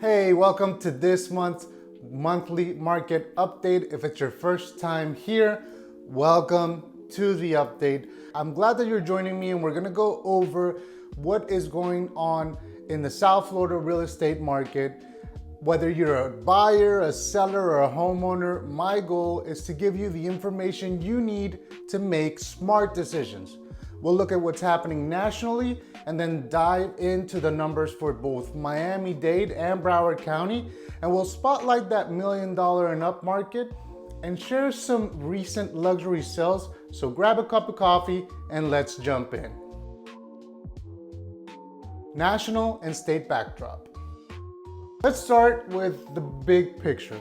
Hey, welcome to this month's monthly market update. If it's your first time here, welcome to the update. I'm glad that you're joining me and we're gonna go over what is going on in the South Florida real estate market. Whether you're a buyer, a seller, or a homeowner, my goal is to give you the information you need to make smart decisions. We'll look at what's happening nationally and then dive into the numbers for both Miami-Dade and Broward County. And we'll spotlight that $1 million and up market and share some recent luxury sales. So grab a cup of coffee and let's jump in. National and state backdrop. Let's start with the big picture.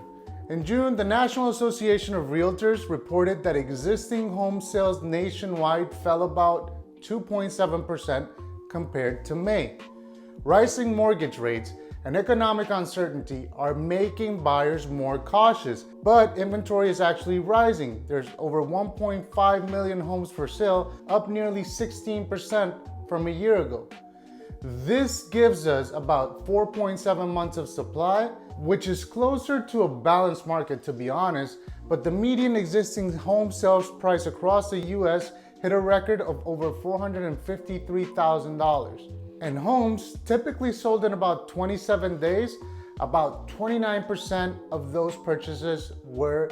In June, the National Association of Realtors reported that existing home sales nationwide fell about 2.7% compared to May. Rising mortgage rates and economic uncertainty are making buyers more cautious, but inventory is actually rising. There's over 1.5 million homes for sale, up nearly 16% from a year ago. This gives us about 4.7 months of supply, which is closer to a balanced market, to be honest, but the median existing home sales price across the US hit a record of over $453,000. And homes typically sold in about 27 days. About 29% of those purchases were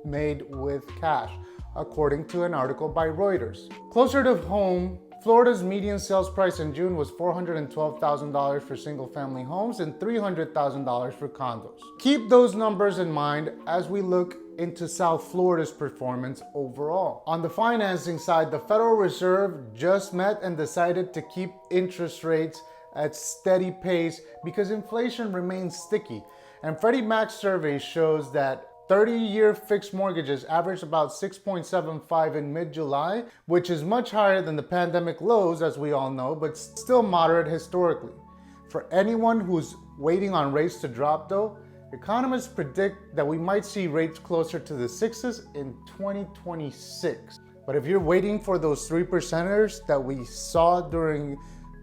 made with cash, according to an article by Reuters. Closer to home, Florida's median sales price in June was $412,000 for single-family homes and $300,000 for condos. Keep those numbers in mind as we look into South Florida's performance overall. On the financing side, the Federal Reserve just met and decided to keep interest rates at steady pace because inflation remains sticky. And Freddie Mac's survey shows that 30-year fixed mortgages averaged about 6.75 in mid-July, which is much higher than the pandemic lows, as we all know, but still moderate historically. For anyone who's waiting on rates to drop though, economists predict that we might see rates closer to the sixes in 2026. But if you're waiting for those 3%ers that we saw during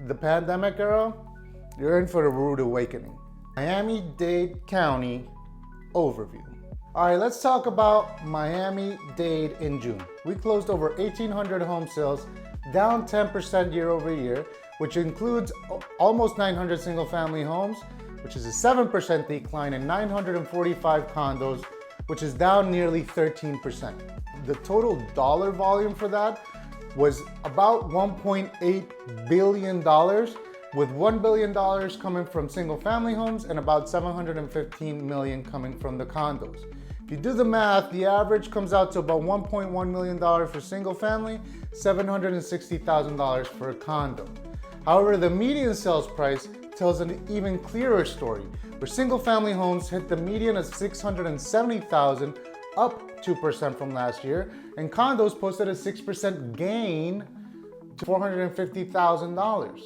the pandemic era, you're in for a rude awakening. Miami-Dade County overview. All right, let's talk about Miami-Dade in June. We closed over 1,800 home sales, down 10% year over year, which includes almost 900 single-family homes, which is a 7% decline, and 945 condos, which is down nearly 13%. The total dollar volume for that was about $1.8 billion, with $1 billion coming from single-family homes and about $715 million coming from the condos. If you do the math, the average comes out to about $1.1 million for single family, $760,000 for a condo. However, the median sales price tells an even clearer story, where single family homes hit the median of $670,000, up 2% from last year, and condos posted a 6% gain to $450,000.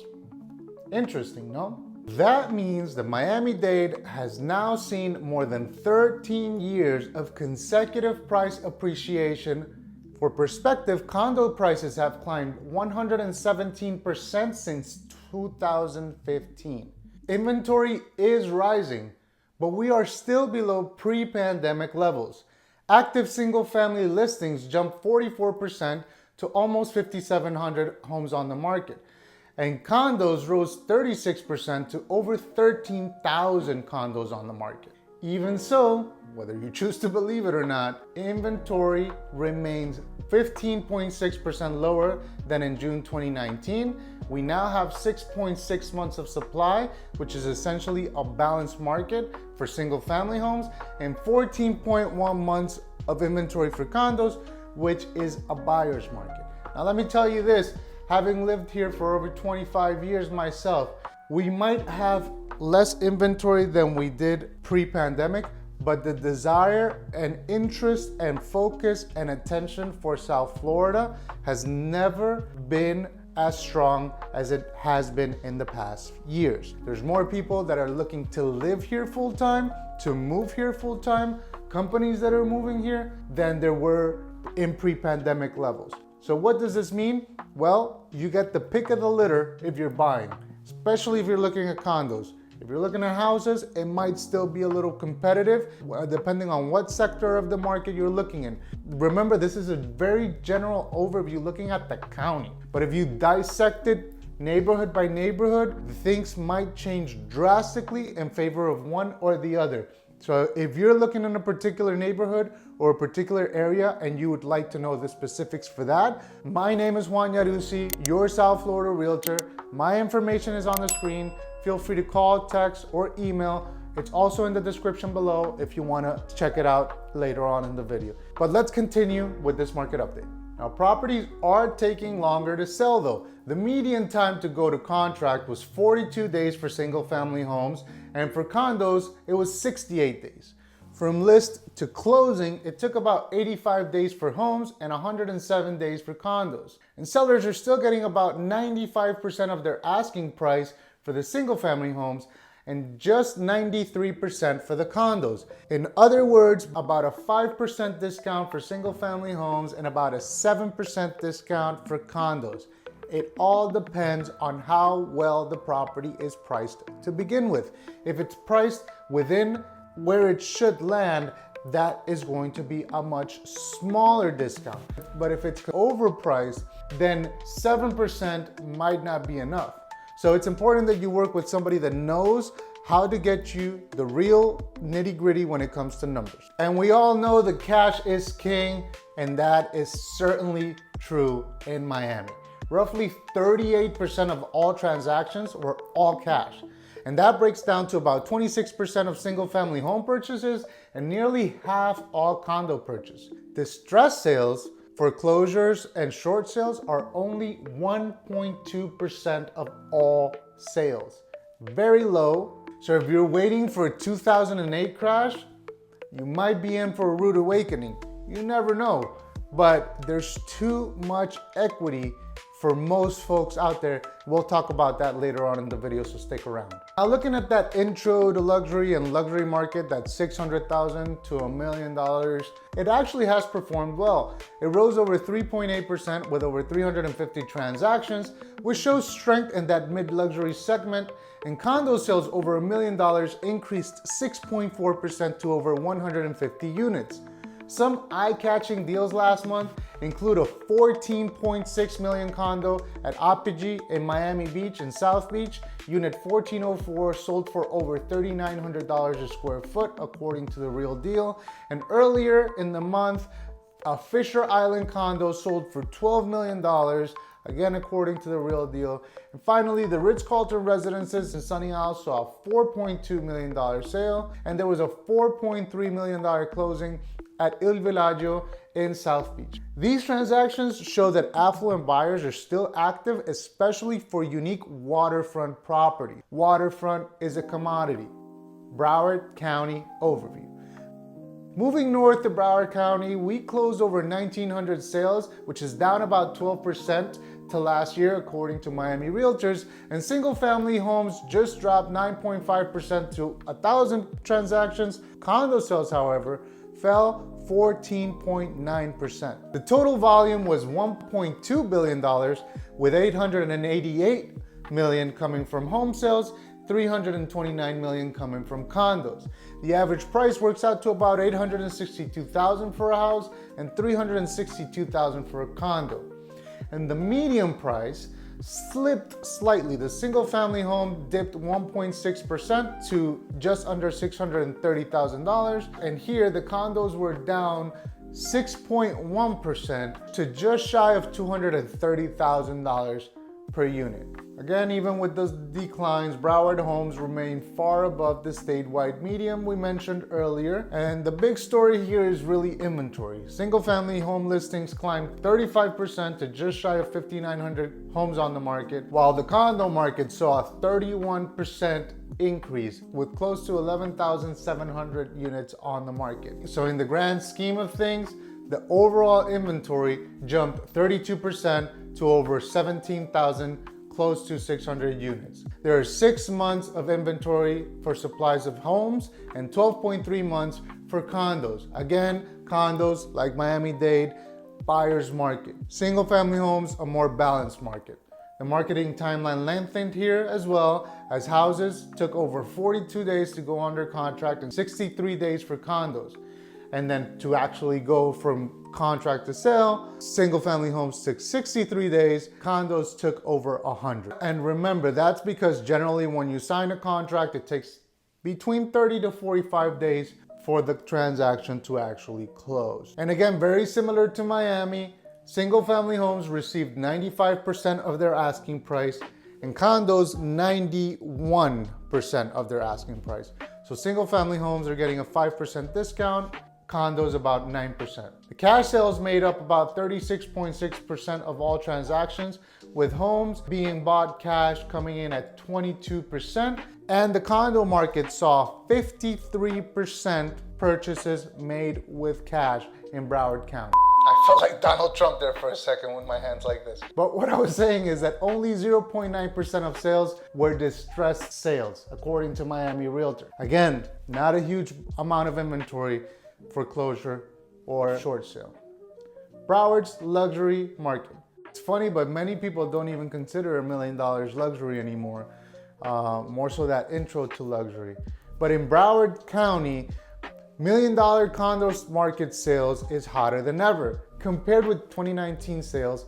Interesting, no? That means that Miami-Dade has now seen more than 13 years of consecutive price appreciation. For perspective, condo prices have climbed 117% since 2015. Inventory is rising, but we are still below pre-pandemic levels. Active single-family listings jumped 44% to almost 5,700 homes on the market. And condos rose 36% to over 13,000 condos on the market. Even so, whether you choose to believe it or not, inventory remains 15.6% lower than in June 2019. We now have 6.6 months of supply, which is essentially a balanced market for single-family homes, and 14.1 months of inventory for condos, which is a buyer's market. Now let me tell you this, having lived here for over 25 years myself, we might have less inventory than we did pre-pandemic, but the desire and interest and focus and attention for South Florida has never been as strong as it has been in the past years. There's more people that are looking to live here full-time, to move here full-time, companies that are moving here, than there were in pre-pandemic levels. So what does this mean? Well, you get the pick of the litter if you're buying, especially if you're looking at condos. If you're looking at houses, it might still be a little competitive depending on what sector of the market you're looking in. Remember, this is a very general overview looking at the county. But if you dissect it neighborhood by neighborhood, things might change drastically in favor of one or the other. So if you're looking in a particular neighborhood or a particular area and you would like to know the specifics for that, my name is Juan Yarusi, your South Florida realtor. My information is on the screen. Feel free to call, text, or email. It's also in the description below if you want to check it out later on in the video. But let's continue with this market update. Now, properties are taking longer to sell though. The median time to go to contract was 42 days for single family homes, and for condos, it was 68 days. From list to closing, it took about 85 days for homes and 107 days for condos. And sellers are still getting about 95% of their asking price for the single family homes and just 93% for the condos. In other words, about a 5% discount for single family homes and about a 7% discount for condos. It all depends on how well the property is priced to begin with. If it's priced within where it should land, that is going to be a much smaller discount. But if it's overpriced, then 7% might not be enough. So it's important that you work with somebody that knows how to get you the real nitty gritty when it comes to numbers. And we all know that cash is king, and that is certainly true in Miami. Roughly 38% of all transactions were all cash. And that breaks down to about 26% of single family home purchases and nearly half all condo purchases. Distressed sales, foreclosures, and short sales are only 1.2% of all sales. Very low. So if you're waiting for a 2008 crash, you might be in for a rude awakening. You never know. But there's too much equity for most folks out there. We'll talk about that later on in the video, so stick around. Now, looking at that intro to luxury and luxury market, that $600,000 to $1 million, it actually has performed well. It rose over 3.8% with over 350 transactions, which shows strength in that mid-luxury segment. And condo sales over $1 million increased 6.4% to over 150 units. Some eye-catching deals last month include a $14.6 million condo at Apogee in Miami Beach and South Beach. Unit 1404 sold for over $3,900 a square foot, according to The Real Deal. And earlier in the month, a Fisher Island condo sold for $12 million, again according to The Real Deal. And finally, the Ritz-Carlton Residences in Sunny Isles saw a $4.2 million sale, and there was a $4.3 million closing at Il Villaggio in South Beach. These transactions show that affluent buyers are still active, especially for unique waterfront property. Waterfront is a commodity. Broward County overview. Moving north to Broward County, we closed over 1,900 sales, which is down about 12% to last year, according to Miami Realtors, and single family homes just dropped 9.5% to 1,000 transactions. Condo sales, however, fell 14.9%. The total volume was $1.2 billion, with $888 million coming from home sales, $329 million coming from condos. The average price works out to about $862,000 for a house and $362,000 for a condo. And the median price slipped slightly. The single family home dipped 1.6% to just under $630,000. And here the condos were down 6.1% to just shy of $230,000 per unit. Again, even with those declines, Broward homes remain far above the statewide median we mentioned earlier. And the big story here is really inventory. Single family home listings climbed 35% to just shy of 5,900 homes on the market, while the condo market saw a 31% increase with close to 11,700 units on the market. So in the grand scheme of things, the overall inventory jumped 32% to over 17,000, close to 600 units. There are 6 months of inventory for supplies of homes and 12.3 months for condos. Again, condos, like Miami-Dade, buyer's market. Single family homes, a more balanced market. The marketing timeline lengthened here as well, as houses took over 42 days to go under contract and 63 days for condos. And then to actually go from contract to sale, single family homes took 63 days, condos took over 100. And remember, that's because generally when you sign a contract, it takes between 30 to 45 days for the transaction to actually close. And again, very similar to Miami, single family homes received 95% of their asking price and condos 91% of their asking price. So single family homes are getting a 5% discount, condos about 9%. The cash sales made up about 36.6% of all transactions, with homes being bought cash coming in at 22%, and the condo market saw 53% purchases made with cash in Broward County. I felt like Donald Trump there for a second with my hands like this. But what I was saying is that only 0.9% of sales were distressed sales, according to Miami Realtor. Again, not a huge amount of inventory, foreclosure, or short sale. Broward's luxury market. It's funny, but many people don't even consider $1 million luxury anymore. More so that intro to luxury. But in Broward County, $1 million condos market sales is hotter than ever. Compared with 2019 sales,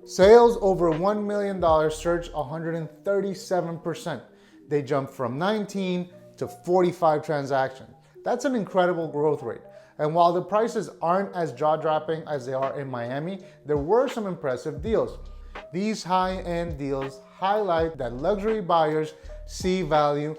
sales over $1 million surged 137%. They jumped from 19 to 45 transactions. That's an incredible growth rate. And while the prices aren't as jaw-dropping as they are in Miami, there were some impressive deals. These high-end deals highlight that luxury buyers see value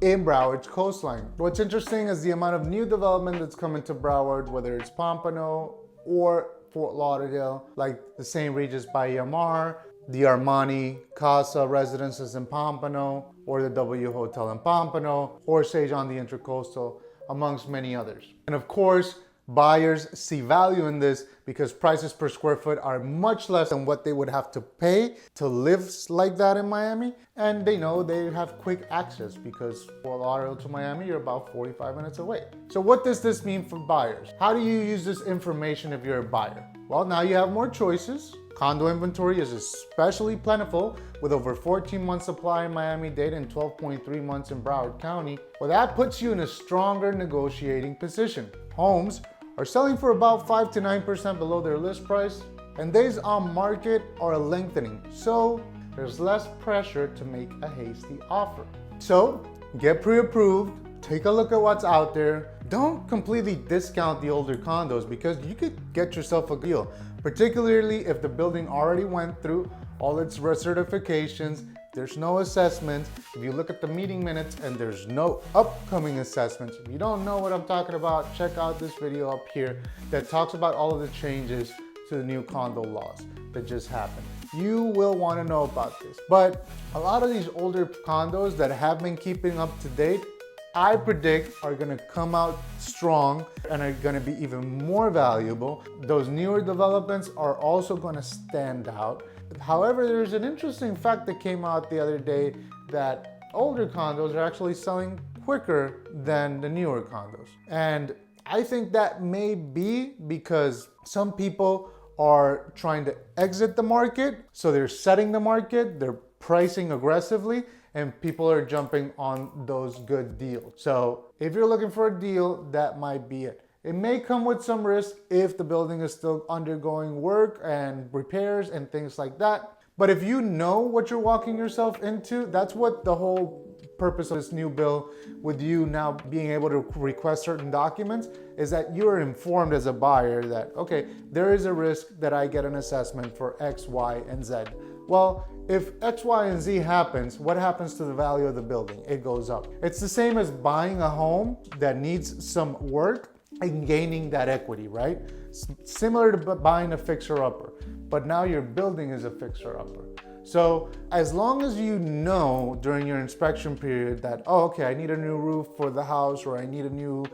in Broward's coastline. What's interesting is the amount of new development that's coming to Broward, whether it's Pompano or Fort Lauderdale, like the St. Regis by EMR, the Armani Casa residences in Pompano, or the W Hotel in Pompano, or Sage on the Intracoastal, amongst many others. And of course, buyers see value in this because prices per square foot are much less than what they would have to pay to live like that in Miami. And they know they have quick access because Fort Lauderdale to Miami, you're about 45 minutes away. So what does this mean for buyers? How do you use this information if you're a buyer? Well, now you have more choices. Condo inventory is especially plentiful with over 14 months supply in Miami-Dade and 12.3 months in Broward County. Well, that puts you in a stronger negotiating position. Homes are selling for about 5 to 9% below their list price, and days on market are lengthening. So there's less pressure to make a hasty offer. So get pre-approved, take a look at what's out there. Don't completely discount the older condos because you could get yourself a deal, particularly if the building already went through all its recertifications. There's no assessments. If you look at the meeting minutes and there's no upcoming assessments, if you don't know what I'm talking about, check out this video up here that talks about all of the changes to the new condo laws that just happened. You will want to know about this. But a lot of these older condos that have been keeping up to date, I predict are gonna come out strong and are gonna be even more valuable. Those newer developments are also gonna stand out. However, there's an interesting fact that came out the other day that older condos are actually selling quicker than the newer condos. And I think that may be because some people are trying to exit the market, so they're setting the market, they're pricing aggressively, and people are jumping on those good deals. So if you're looking for a deal, that might be it. It may come with some risk if the building is still undergoing work and repairs and things like that. But if you know what you're walking yourself into, that's what the whole purpose of this new bill, with you now being able to request certain documents, is that you're informed as a buyer that, okay, there is a risk that I get an assessment for X, Y, and Z. Well, if X, Y, and Z happens, what happens to the value of the building? It goes up. It's the same as buying a home that needs some work and gaining that equity, right? Similar to buying a fixer-upper, but now your building is a fixer-upper. So as long as you know during your inspection period that, oh, okay, I need a new roof for the house, or I need a new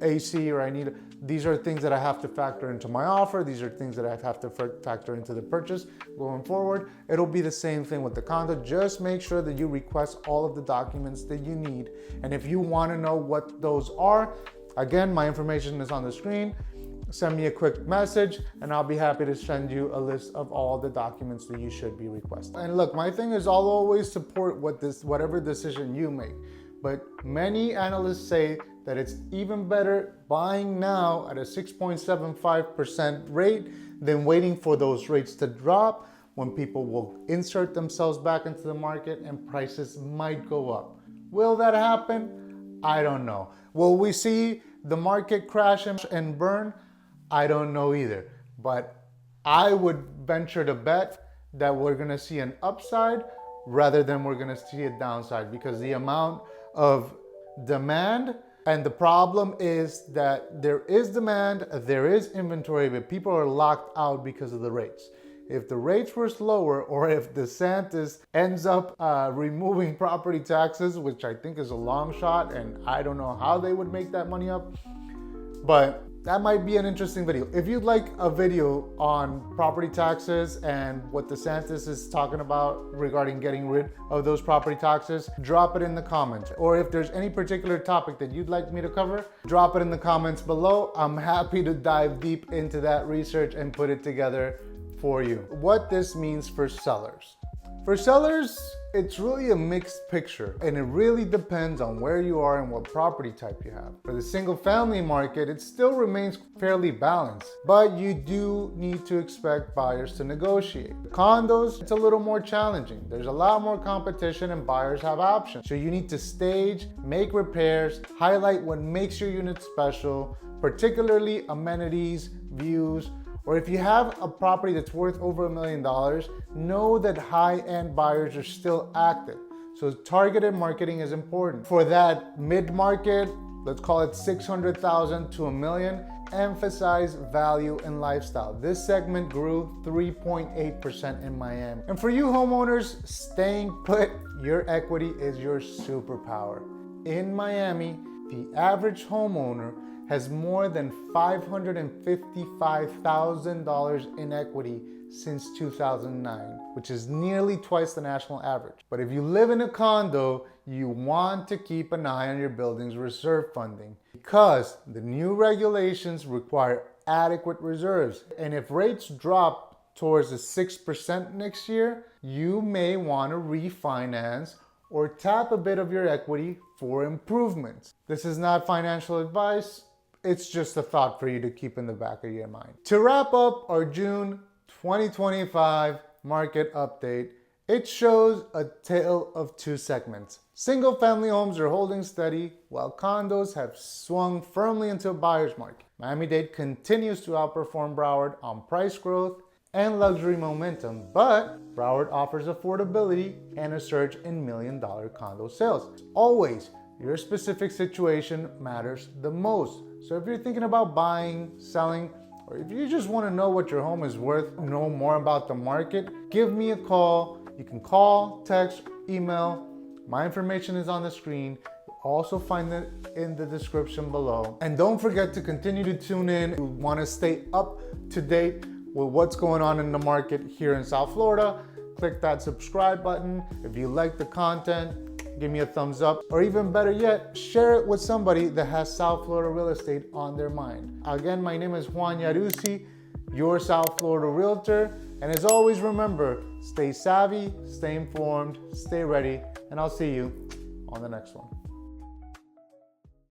AC, or these are things that I have to factor into my offer. These are things that I have to factor into the purchase going forward. It'll be the same thing with the condo. Just make sure that you request all of the documents that you need. And if you want to know what those are, again, my information is on the screen. send me a quick message and I'll be happy to send you a list of all the documents that you should be requesting. And look, my thing is I'll always support whatever decision you make. But many analysts say that it's even better buying now at a 6.75% rate than waiting for those rates to drop when people will insert themselves back into the market and prices might go up. Will that happen? I don't know. Will we see the market crash and burn? I don't know either. But I would venture to bet that we're gonna see an upside rather than we're gonna see a downside, because the amount of demand, and the problem is that there is demand, there is inventory, but people are locked out because of the rates. If the rates were lower, or if DeSantis ends up removing property taxes, which I think is a long shot, and I don't know how they would make that money up, but that might be an interesting video. If you'd like a video on property taxes and what DeSantis is talking about regarding getting rid of those property taxes, drop it in the comments. Or if there's any particular topic that you'd like me to cover, drop it in the comments below. I'm happy to dive deep into that research and put it together for you. What this means for sellers. For sellers, it's really a mixed picture, and it really depends on where you are and what property type you have. For the single family market, it still remains fairly balanced, but you do need to expect buyers to negotiate. Condos, it's a little more challenging. There's a lot more competition and buyers have options. So you need to stage, make repairs, highlight what makes your unit special, particularly amenities, views, or if you have a property that's worth over $1 million, know that high-end buyers are still active. So targeted marketing is important. For that mid-market, let's call it 600,000 to $1 million, emphasize value and lifestyle. This segment grew 3.8% in Miami. And for you homeowners, staying put, your equity is your superpower. In Miami, the average homeowner has more than $555,000 in equity since 2009, which is nearly twice the national average. But if you live in a condo, you want to keep an eye on your building's reserve funding, because the new regulations require adequate reserves. And if rates drop towards the 6% next year, you may want to refinance or tap a bit of your equity for improvements. This is not financial advice. It's just a thought for you to keep in the back of your mind. To wrap up our June 2025 market update, it shows a tale of two segments. Single family homes are holding steady, while condos have swung firmly into a buyer's market. Miami-Dade continues to outperform Broward on price growth and luxury momentum, but Broward offers affordability and a surge in million-dollar condo sales. Always, your specific situation matters the most. So if you're thinking about buying, selling, or if you just want to know what your home is worth, know more about the market, give me a call. You can call, text, email. My information is on the screen. You'll also find it in the description below. And don't forget to continue to tune in. If you want to stay up to date with what's going on in the market here in South Florida, click that subscribe button. If you like the content, give me a thumbs up, or even better yet, share it with somebody that has South Florida real estate on their mind. Again, my name is Juan Yarusi, your South Florida realtor. And as always, remember, stay savvy, stay informed, stay ready, and I'll see you on the next one.